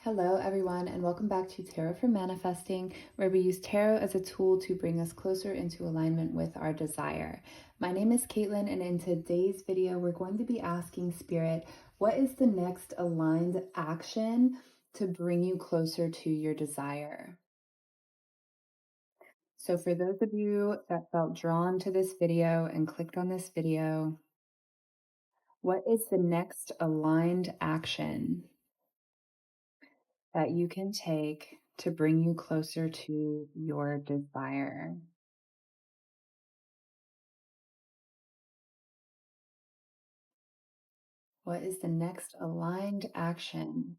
Hello, everyone, and welcome back to Tarot for Manifesting, where we use tarot as a tool to bring us closer into alignment with our desire. My name is Caitlin, and in today's video, we're going to be asking Spirit, what is the next aligned action to bring you closer to your desire? So for those of you that felt drawn to this video and clicked on this video, what is the next aligned action that you can take to bring you closer to your desire? What is the next aligned action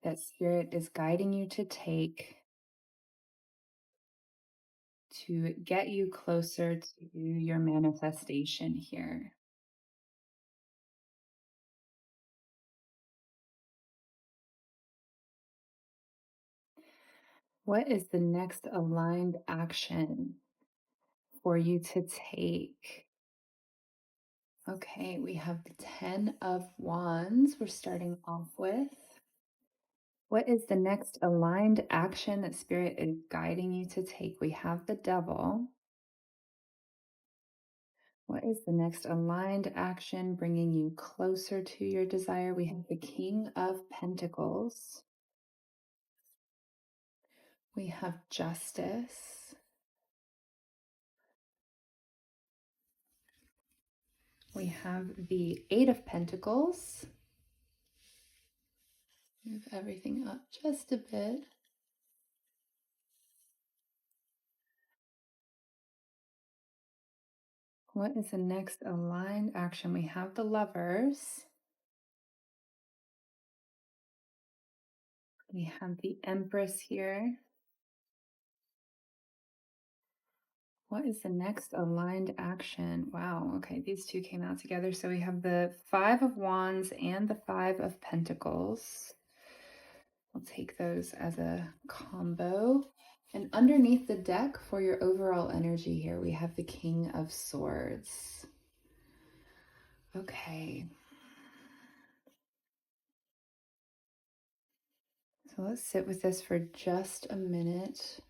that Spirit is guiding you to take to get you closer to your manifestation here? What is the next aligned action for you to take? Okay, we have the 10 of Wands we're starting off with. What is the next aligned action that Spirit is guiding you to take? We have the Devil. What is the next aligned action bringing you closer to your desire? We have the King of Pentacles. We have Justice. We have the Eight of Pentacles. Move everything up just a bit. What is the next aligned action? We have the Lovers. We have the Empress here. What is the next aligned action? Wow, okay, these two came out together. So we have the Five of Wands and the Five of Pentacles. We'll take those as a combo. And underneath the deck for your overall energy here, we have the King of Swords. Okay. So let's sit with this for just a minute.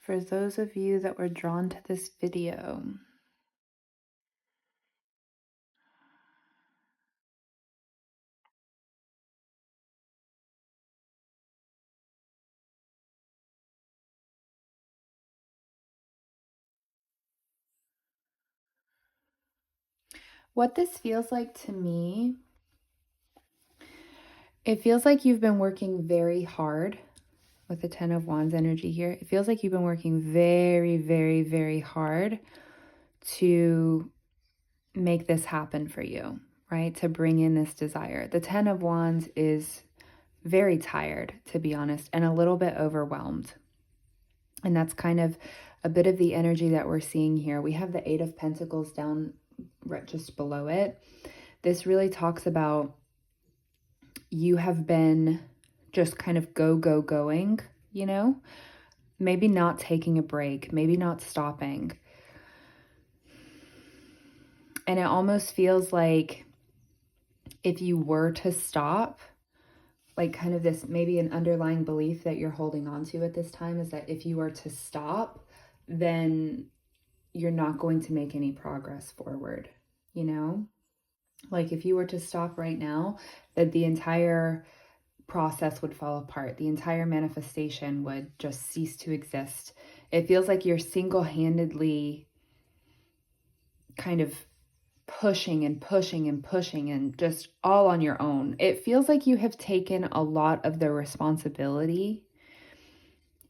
For those of you that were drawn to this video, what this feels like to me, it feels like you've been working very hard with the 10 of Wands energy here. It feels like you've been working very, very, very hard to make this happen for you, right? To bring in this desire. The 10 of Wands is very tired, to be honest, and a little bit overwhelmed. And that's kind of a bit of the energy that we're seeing here. We have the Eight of Pentacles down right just below it. This really talks about you have been just kind of going, you know, maybe not taking a break, maybe not stopping. And it almost feels like if you were to stop, like kind of this, maybe an underlying belief that you're holding on to at this time is that if you were to stop, then you're not going to make any progress forward, you know? Like if you were to stop right now, that the entire process would fall apart. The entire manifestation would just cease to exist. It feels like you're single-handedly kind of pushing and pushing and pushing and just all on your own. It feels like you have taken a lot of the responsibility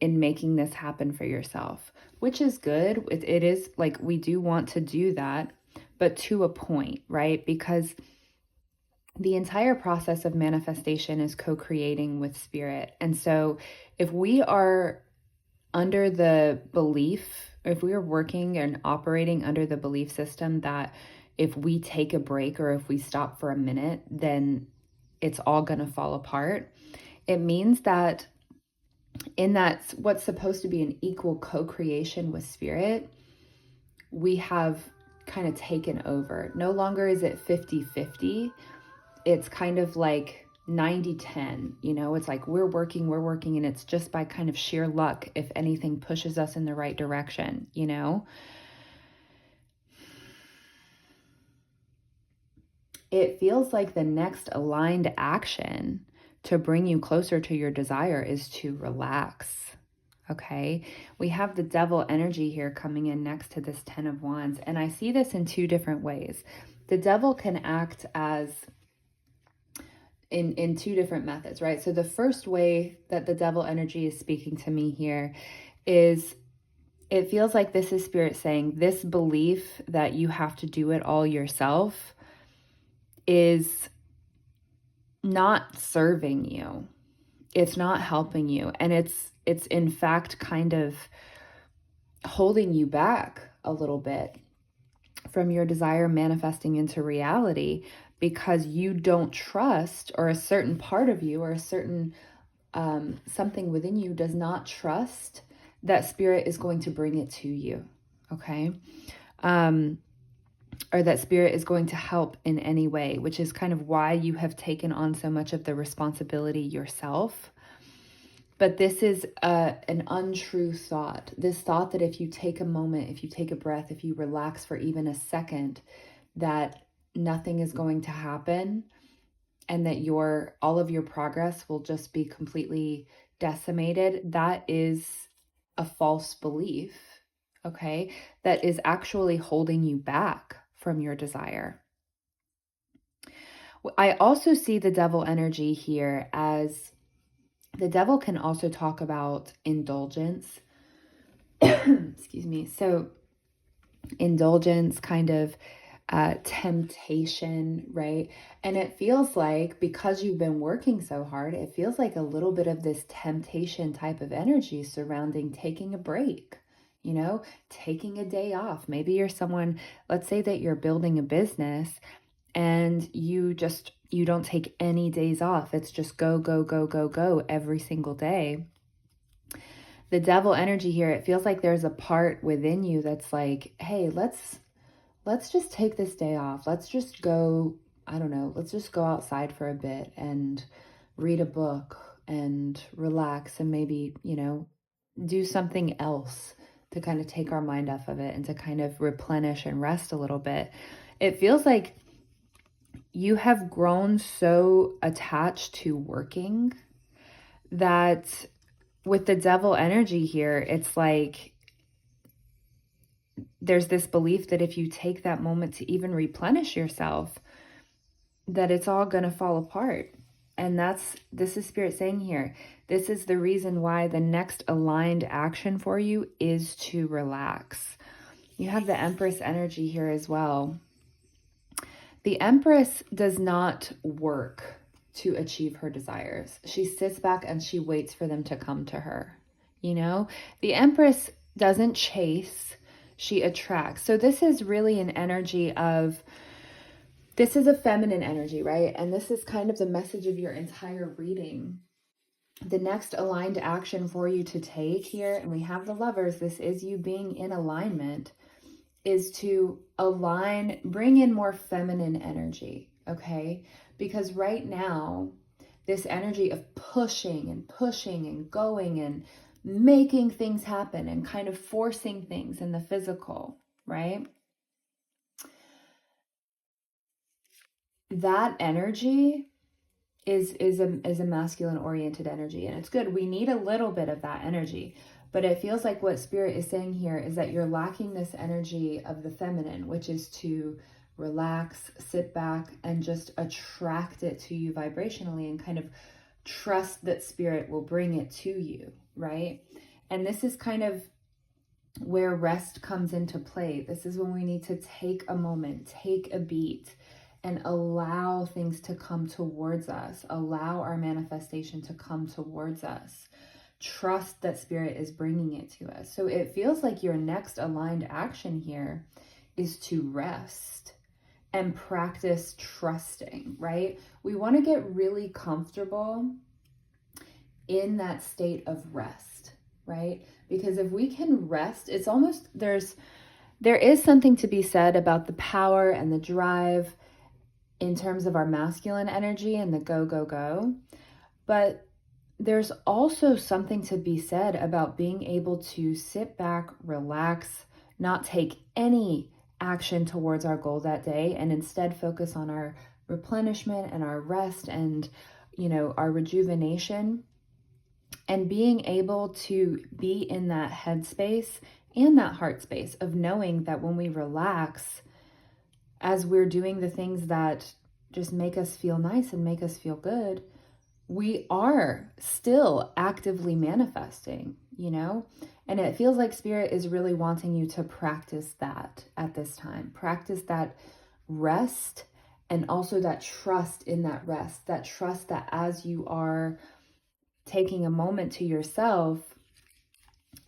in making this happen for yourself, which is good. It is like we do want to do that, but to a point, right? Because the entire process of manifestation is co-creating with spirit. And so if we are under the belief, if we are working and operating under the belief system that if we take a break or if we stop for a minute, then it's all going to fall apart. It means that in that what's supposed to be an equal co-creation with spirit, we have kind of taken over. No longer is it 50-50. It's kind of like 90-10, you know, it's like we're working, and it's just by kind of sheer luck if anything pushes us in the right direction, you know. It feels like the next aligned action to bring you closer to your desire is to relax. Okay, we have the devil energy here coming in next to this 10 of Wands, and I see this in two different ways. The devil can act as in two different methods, right? So the first way that the devil energy is speaking to me here is, it feels like this is spirit saying this belief that you have to do it all yourself is not serving you. It's not helping you. And it's in fact kind of holding you back a little bit from your desire manifesting into reality, because you don't trust, or a certain part of you, or a certain something within you does not trust that spirit is going to bring it to you. Okay. Or that spirit is going to help in any way, which is kind of why you have taken on so much of the responsibility yourself. But this is an untrue thought. This thought that if you take a moment, if you take a breath, if you relax for even a second, that nothing is going to happen, and that all of your progress will just be completely decimated. That is a false belief, okay? That is actually holding you back from your desire. I also see the devil energy here as the devil can also talk about indulgence. Excuse me. So indulgence, kind of temptation, right? And it feels like, because you've been working so hard, it feels like a little bit of this temptation type of energy surrounding taking a break, you know, taking a day off. Maybe you're someone, let's say that you're building a business and you don't take any days off. It's just go, go, go, go, go every single day. The devil energy here, it feels like there's a part within you that's like, hey, let's just take this day off. Let's just go, I don't know, let's just go outside for a bit and read a book and relax, and maybe, you know, do something else to kind of take our mind off of it and to kind of replenish and rest a little bit. It feels like you have grown so attached to working that with the devil energy here, it's like there's this belief that if you take that moment to even replenish yourself, that it's all going to fall apart. And this is spirit saying here, this is the reason why the next aligned action for you is to relax. You have the Empress energy here as well. The Empress does not work to achieve her desires. She sits back and she waits for them to come to her. You know, the Empress doesn't chase, she attracts. So this is really an energy of, this is a feminine energy, right? And this is kind of the message of your entire reading. The next aligned action for you to take here, and we have the Lovers, this is you being in alignment, is to align, bring in more feminine energy, okay? Because right now, this energy of pushing and going and making things happen and kind of forcing things in the physical, right? That energy is a masculine oriented energy, and it's good. We need a little bit of that energy. But it feels like what spirit is saying here is that you're lacking this energy of the feminine, which is to relax, sit back, and just attract it to you vibrationally and kind of trust that spirit will bring it to you, right? And this is kind of where rest comes into play. This is when we need to take a moment, take a beat, and allow things to come towards us, allow our manifestation to come towards us. Trust that spirit is bringing it to us. So it feels like your next aligned action here is to rest, and practice trusting, right? We want to get really comfortable in that state of rest, right? Because if we can rest, it's almost, there is something to be said about the power and the drive in terms of our masculine energy and the go, go, go. But there's also something to be said about being able to sit back, relax, not take any action towards our goal that day, and instead focus on our replenishment and our rest and, our rejuvenation, and being able to be in that headspace and that heart space of knowing that when we relax, as we're doing the things that just make us feel nice and make us feel good, we are still actively manifesting, And it feels like Spirit is really wanting you to practice that at this time. Practice that rest and also that trust in that rest, that trust that as you are taking a moment to yourself,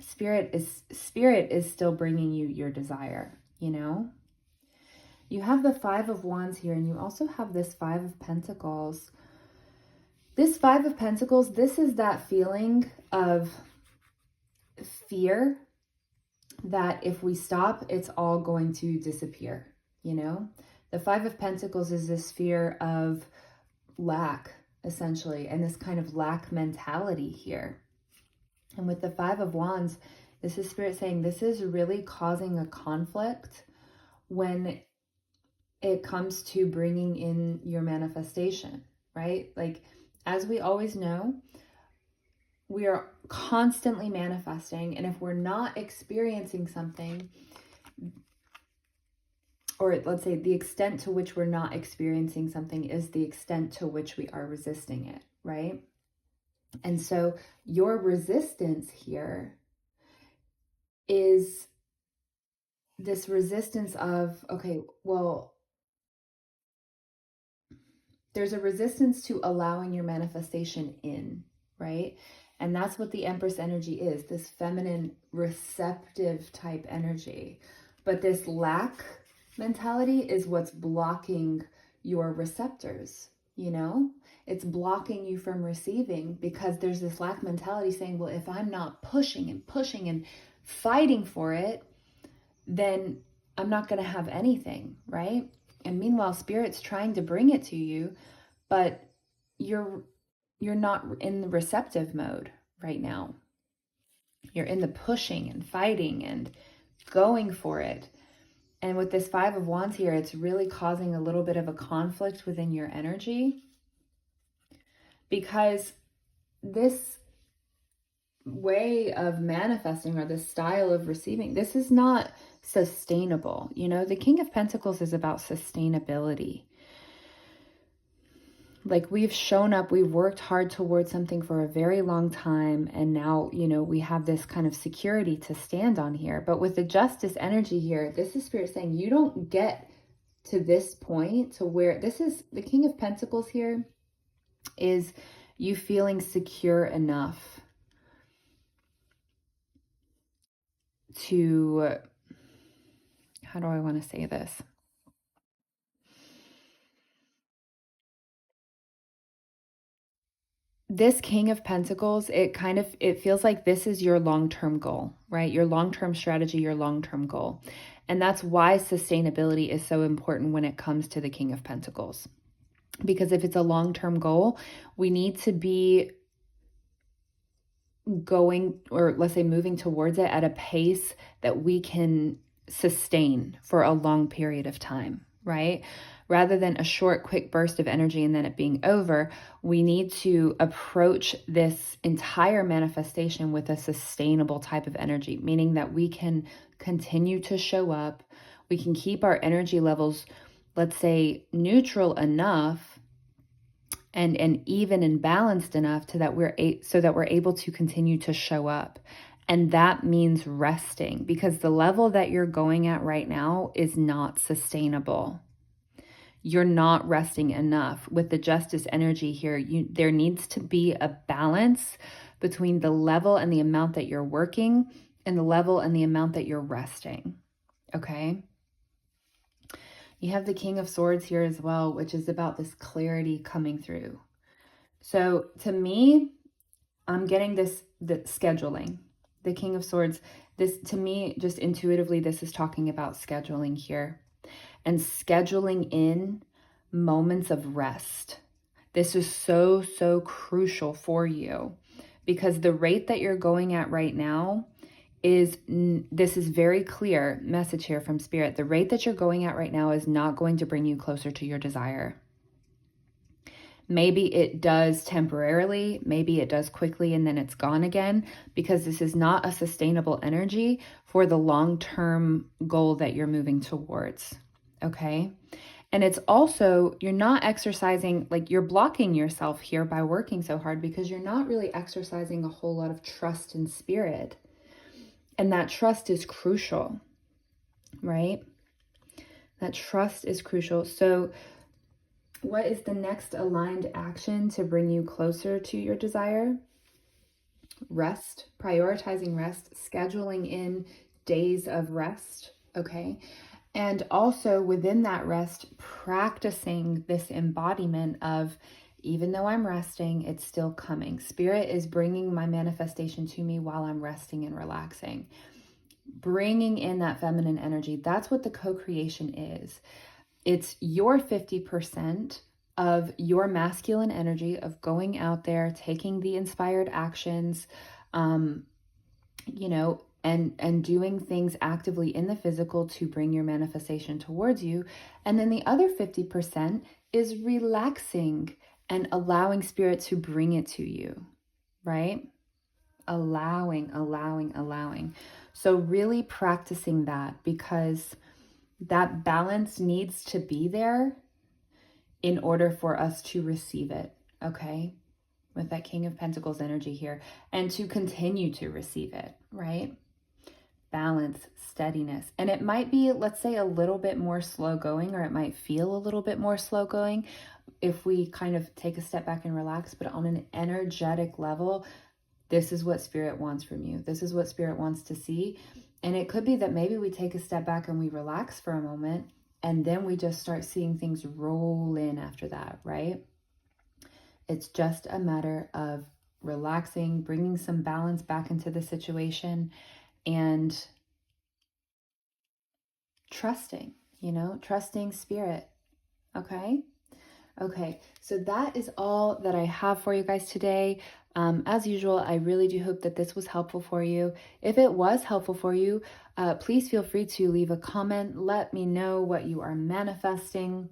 Spirit is still bringing you your desire, You have the Five of Wands here, and you also have this Five of Pentacles. This Five of Pentacles, this is that feeling of fear that if we stop, it's all going to disappear, The Five of Pentacles is this fear of lack, essentially, and this kind of lack mentality here. And with the Five of Wands, this is Spirit saying this is really causing a conflict when it comes to bringing in your manifestation, right? Like, as we always know, we are constantly manifesting. And if we're not experiencing something, or let's say the extent to which we're not experiencing something is the extent to which we are resisting it, right? And so your resistance here is this resistance of, okay, well, there's a resistance to allowing your manifestation in, right? And that's what the Empress energy is, this feminine, receptive type energy. But this lack mentality is what's blocking your receptors, It's blocking you from receiving because there's this lack mentality saying, well, if I'm not pushing and fighting for it, then I'm not going to have anything, right? And meanwhile, Spirit's trying to bring it to you, but you're not in the receptive mode right now. You're in the pushing and fighting and going for it. And with this Five of Wands here, it's really causing a little bit of a conflict within your energy, because this way of manifesting or this style of receiving, this is not sustainable. The King of Pentacles is about sustainability. Like, we've shown up, we've worked hard towards something for a very long time, and now, we have this kind of security to stand on here. But with the Justice energy here, this is Spirit saying you don't get to this point to where this is the King of Pentacles here is you feeling secure enough to, how do I want to say this? This King of Pentacles, it feels like this is your long-term goal, right? Your long-term strategy, your long-term goal. And that's why sustainability is so important when it comes to the King of Pentacles. Because if it's a long-term goal, we need to be going, or let's say moving towards it at a pace that we can sustain for a long period of time, right? Rather than a short, quick burst of energy and then it being over, we need to approach this entire manifestation with a sustainable type of energy, meaning that we can continue to show up. We can keep our energy levels, let's say, neutral enough and even and balanced enough so that we're able to continue to show up. And that means resting, because the level that you're going at right now is not sustainable. You're not resting enough. With the Justice energy here, there needs to be a balance between the level and the amount that you're working and the level and the amount that you're resting. Okay? You have the King of Swords here as well, which is about this clarity coming through. So to me, I'm getting this, the scheduling, the King of Swords. This, to me, just intuitively, this is talking about scheduling here and scheduling in moments of rest. This is so, so crucial for you because the rate that you're going at right now is, this is very clear message here from Spirit. The rate that you're going at right now is not going to bring you closer to your desire. Maybe it does temporarily, maybe it does quickly and then it's gone again, because this is not a sustainable energy for the long-term goal that you're moving towards, okay? And it's also, you're not exercising, like you're blocking yourself here by working so hard because you're not really exercising a whole lot of trust in Spirit. And that trust is crucial, right? That trust is crucial. So what is the next aligned action to bring you closer to your desire? Rest, prioritizing rest, scheduling in days of rest, okay? And also within that rest, practicing this embodiment of, even though I'm resting, it's still coming. Spirit is bringing my manifestation to me while I'm resting and relaxing. Bringing in that feminine energy. That's what the co-creation is. It's your 50% of your masculine energy of going out there, taking the inspired actions, you know, and doing things actively in the physical to bring your manifestation towards you. And then the other 50% is relaxing and allowing Spirit to bring it to you, right? Allowing. So really practicing that, because that balance needs to be there in order for us to receive it, okay? With that King of Pentacles energy here, and to continue to receive it, right? Balance, steadiness. And it might be, let's say, a little bit more slow going, or it might feel a little bit more slow going if we kind of take a step back and relax. But on an energetic level, this is what Spirit wants from you. This is what Spirit wants to see. And it could be that maybe we take a step back and we relax for a moment, and then we just start seeing things roll in after that, right? It's just a matter of relaxing, bringing some balance back into the situation, and trusting, you know, trusting Spirit, okay? Okay, so that is all that I have for you guys today. As usual, I really do hope that this was helpful for you. If it was helpful for you, please feel free to leave a comment. Let me know what you are manifesting.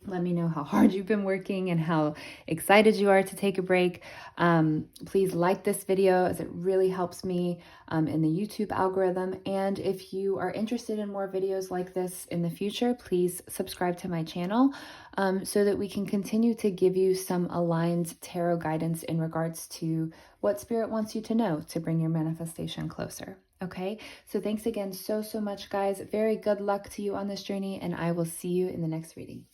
Let me know how hard you've been working and how excited you are to take a break. Please like this video, as it really helps me in the YouTube algorithm. And if you are interested in more videos like this in the future, please subscribe to my channel so that we can continue to give you some aligned tarot guidance in regards to what Spirit wants you to know to bring your manifestation closer. Okay, so thanks again so much, guys. Very good luck to you on this journey, and I will see you in the next reading.